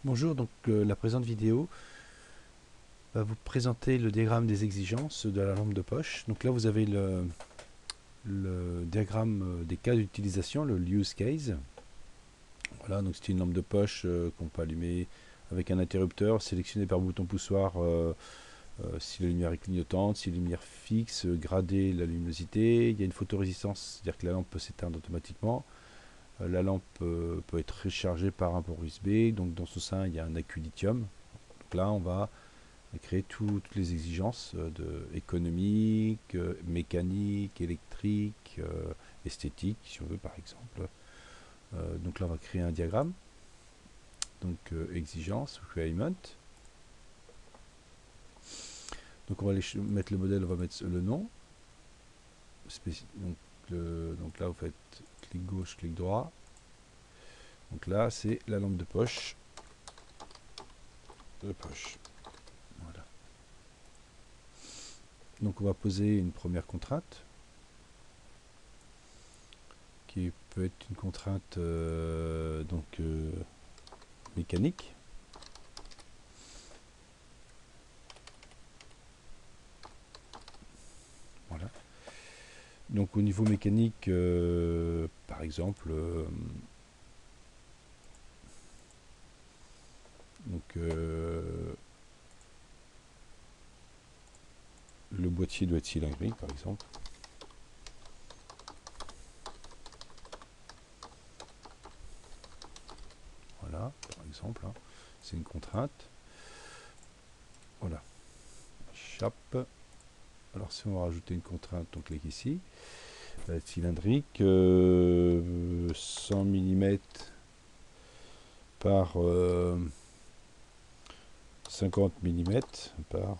Bonjour, donc la présente vidéo va vous présenter le diagramme des exigences de la lampe de poche. Donc là vous avez le diagramme des cas d'utilisation, le use case. Voilà, donc c'est une lampe de poche qu'on peut allumer avec un interrupteur, sélectionner par bouton poussoir si la lumière est clignotante, si la lumière fixe, grader la luminosité. Il y a une photorésistance, c'est-à-dire que la lampe peut s'éteindre automatiquement. La lampe peut être rechargée par un port USB, donc dans ce sein il y a un accu lithium. Donc là on va créer toutes les exigences économiques, mécaniques, électriques, esthétiques, si on veut par exemple. Donc là, on va créer un diagramme. Donc exigence, requirement. Donc on va mettre le modèle, on va mettre le nom. Donc là, vous faites clic gauche, clic droit. Donc là, c'est la lampe de poche. Voilà. Donc on va poser une première contrainte qui peut être une contrainte mécanique. Voilà. Donc au niveau mécanique, par exemple, le boîtier doit être cylindrique, par exemple. Voilà, par exemple, hein, c'est une contrainte. Voilà. Chape. Alors si on va rajouter une contrainte, on clique ici. Ça va être cylindrique, 100 mm par 50 mm par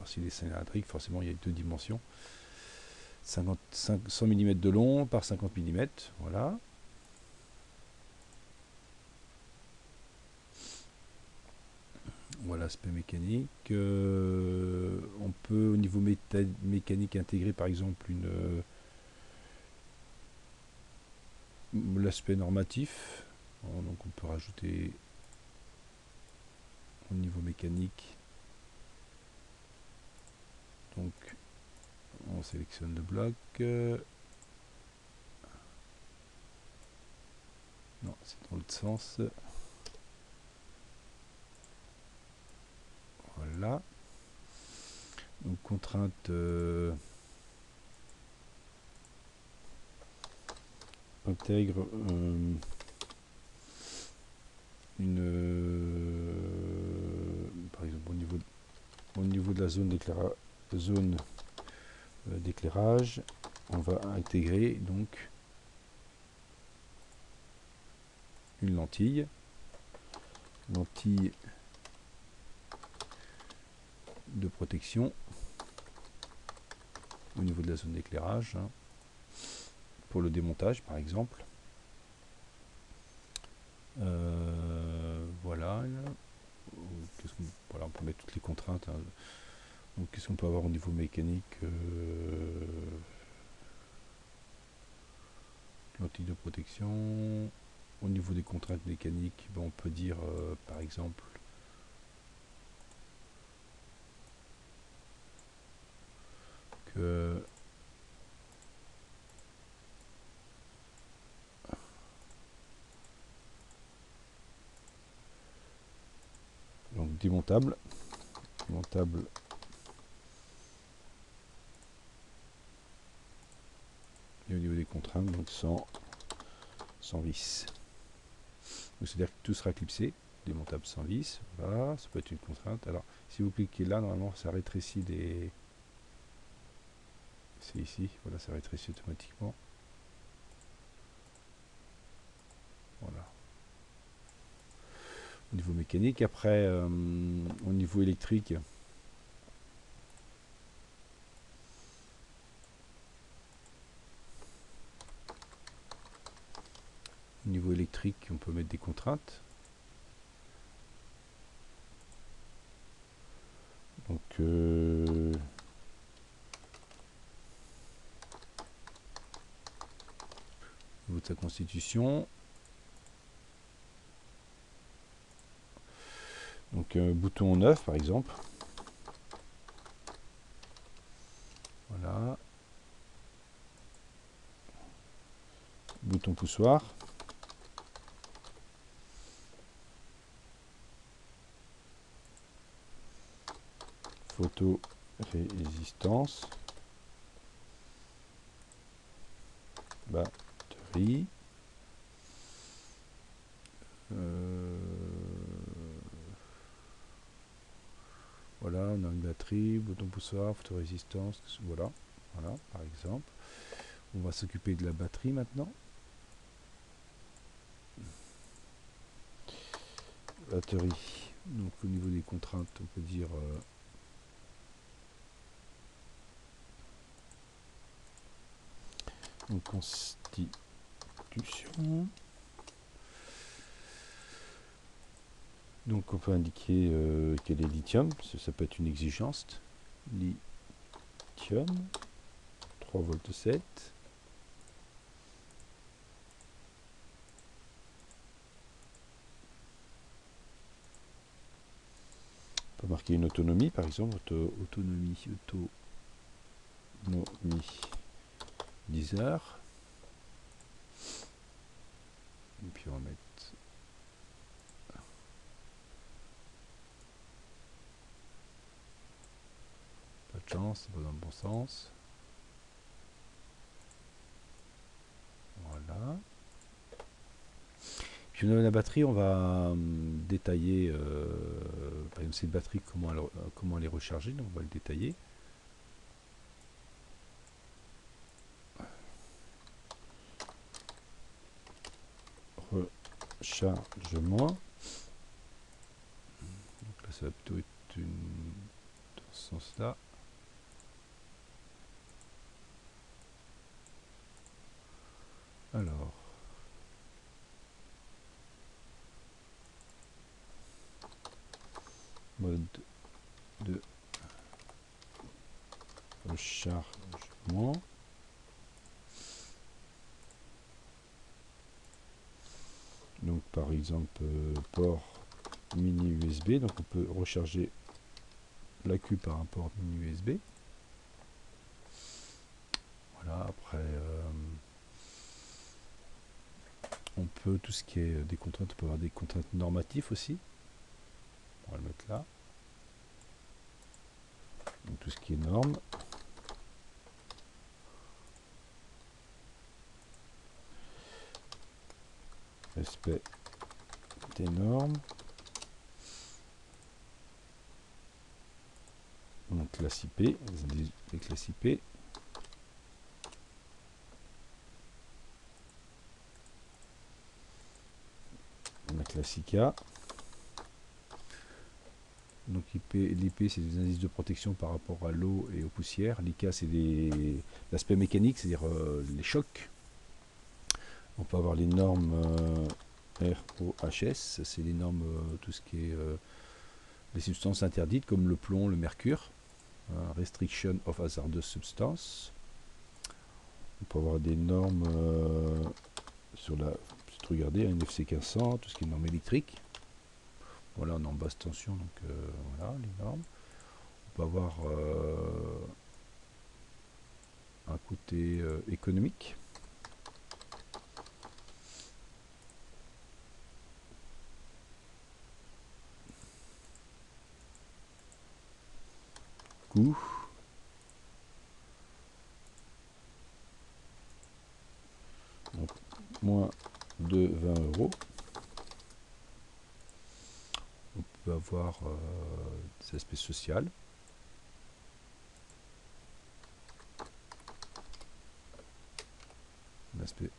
s'il est cylindrique, forcément il y a deux dimensions. 100 mm de long par 50 mm, voilà. Voilà l'aspect mécanique. On peut au niveau mécanique intégrer par exemple l'aspect normatif. Donc on peut rajouter au niveau mécanique. Donc on sélectionne le bloc. Non, c'est dans l'autre sens. Voilà. Donc contrainte intègre par exemple au niveau de la zone d'éclairage, on va intégrer donc une lentille de protection au niveau de la zone d'éclairage, hein, pour le démontage par exemple. Voilà. Voilà, on peut mettre toutes les contraintes, hein. Donc qu'est-ce qu'on peut avoir au niveau mécanique? Lentille de protection. Au niveau des contraintes mécaniques, on peut dire par exemple que donc démontable et au niveau des contraintes, donc sans vis. C'est-à-dire que tout sera clipsé, démontable sans vis. Voilà, ça peut être une contrainte. Alors, si vous cliquez là, normalement, ça rétrécit des... C'est ici, voilà, ça rétrécit automatiquement. Voilà. Au niveau mécanique, après, au niveau électrique, on peut mettre des contraintes. Donc, au niveau de sa constitution, Donc bouton 9 par exemple. Voilà. Bouton poussoir. Photo résistance. Batterie. Voilà, on a une batterie, bouton poussoir, photorésistance, voilà, voilà, par exemple. On va s'occuper de la batterie maintenant. Batterie, donc au niveau des contraintes, on peut dire constitution. Donc on peut indiquer quel est lithium, ça peut être une exigence. Lithium, 3 volts 7. On peut marquer une autonomie, par exemple, autonomie 10 heures. Et puis on va mettre pas de chance, c'est pas dans le bon sens. Voilà. Puis on a la batterie, on va détailler par exemple cette batterie, comment elle est rechargée, donc on va le détailler. Rechargement. Donc là ça va plutôt être dans ce sens là. Alors mode de rechargement. Donc par exemple port mini USB, donc on peut recharger l'accu par un port mini USB. Voilà, après on peut, tout ce qui est des contraintes, on peut avoir des contraintes normatives aussi. On va le mettre là. Donc tout ce qui est normes. Respect des normes. Donc classe IP, les classes IP. La classe IK. Donc l'IP c'est des indices de protection par rapport à l'eau et aux poussières. L'IK c'est l'aspect mécanique, c'est-à-dire les chocs. On peut avoir les normes ROHS, c'est les normes, tout ce qui est les substances interdites comme le plomb, le mercure. Restriction of hazardous substances. On peut avoir des normes sur la, regardez, NFC 1500, tout ce qui est normes électriques. Voilà, on est en basse tension, donc voilà les normes. On peut avoir un côté économique. Coût. Donc, moins de 20 €. On peut avoir des aspects sociaux.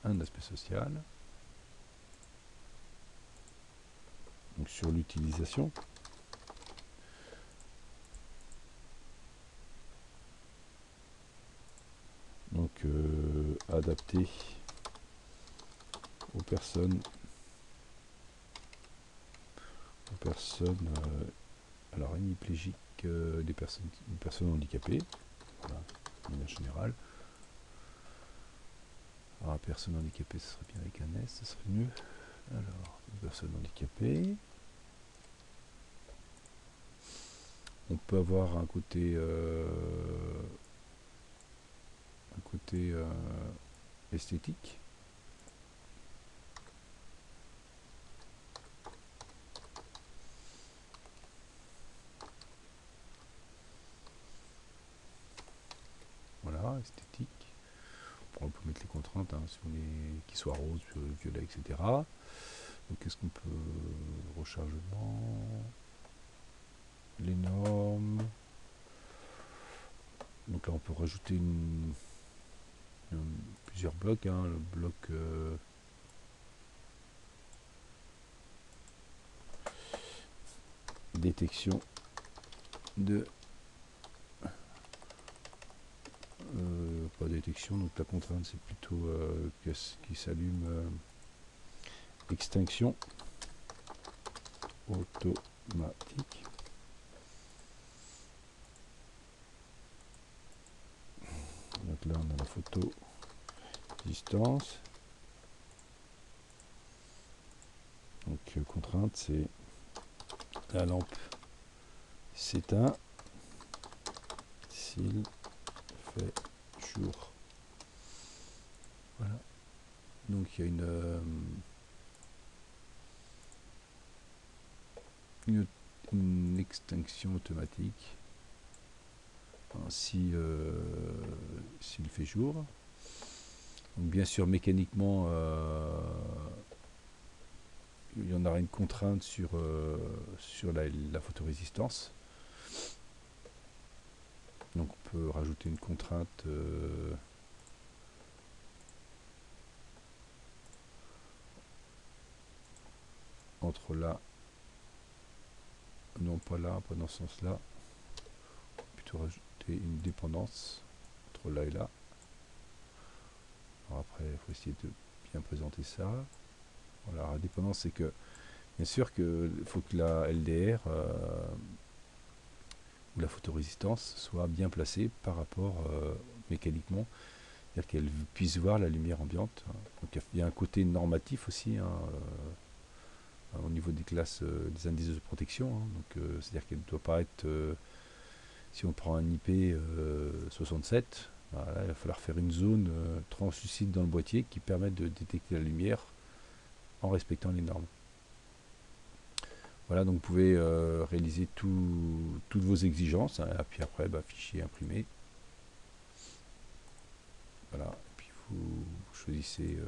Un aspect social. Donc sur l'utilisation. Donc adapté aux personnes alors hémiplégiques, les personnes handicapées, voilà, de manière générale. Alors personnes handicapées, ce serait bien avec un S, ce serait mieux. Alors, les personnes handicapées. peut avoir un côté esthétique. Voilà, esthétique. On peut mettre les contraintes, hein, si vous voulez qu'il soit rose, violet, etc. Donc qu'est-ce qu'on peut... Rechargement, les normes. Donc là on peut rajouter plusieurs blocs, hein, le bloc détection de pas détection, donc la contrainte c'est plutôt qui s'allume extinction automatique. Donc là on a la photo distance. Donc contrainte c'est la lampe s'éteint s'il fait jour. Voilà. Donc il y a une extinction automatique s'il fait jour. Donc bien sûr mécaniquement il y en aura une contrainte sur la photorésistance. Donc on peut rajouter une contrainte entre là, non pas là, pas dans ce sens là, plutôt rajouter une dépendance entre là et là. Alors après il faut essayer de bien présenter ça. Voilà, la dépendance c'est que bien sûr qu'il faut que la LDR ou la photorésistance soit bien placée par rapport mécaniquement, c'est-à-dire qu'elle puisse voir la lumière ambiante. Donc il y a un côté normatif aussi, hein, au niveau des classes, des indices de protection, hein. Donc c'est-à-dire qu'elle ne doit pas être, si on prend un IP 67, voilà, il va falloir faire une zone translucide dans le boîtier qui permette de détecter la lumière en respectant les normes. Voilà, donc vous pouvez réaliser toutes vos exigences, hein, et puis après, fichier imprimé. Voilà, et puis vous choisissez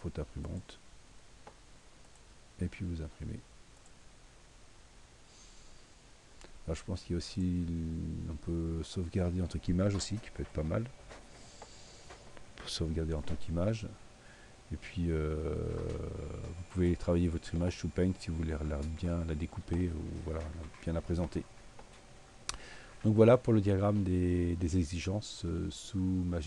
faute imprimante, et puis vous imprimez. Alors je pense qu'il y a aussi, on peut sauvegarder en tant qu'image aussi, qui peut être pas mal. Pour sauvegarder en tant qu'image. Et puis vous pouvez travailler votre image sous Paint si vous voulez bien la découper ou voilà, bien la présenter. Donc voilà pour le diagramme des exigences sous Magic.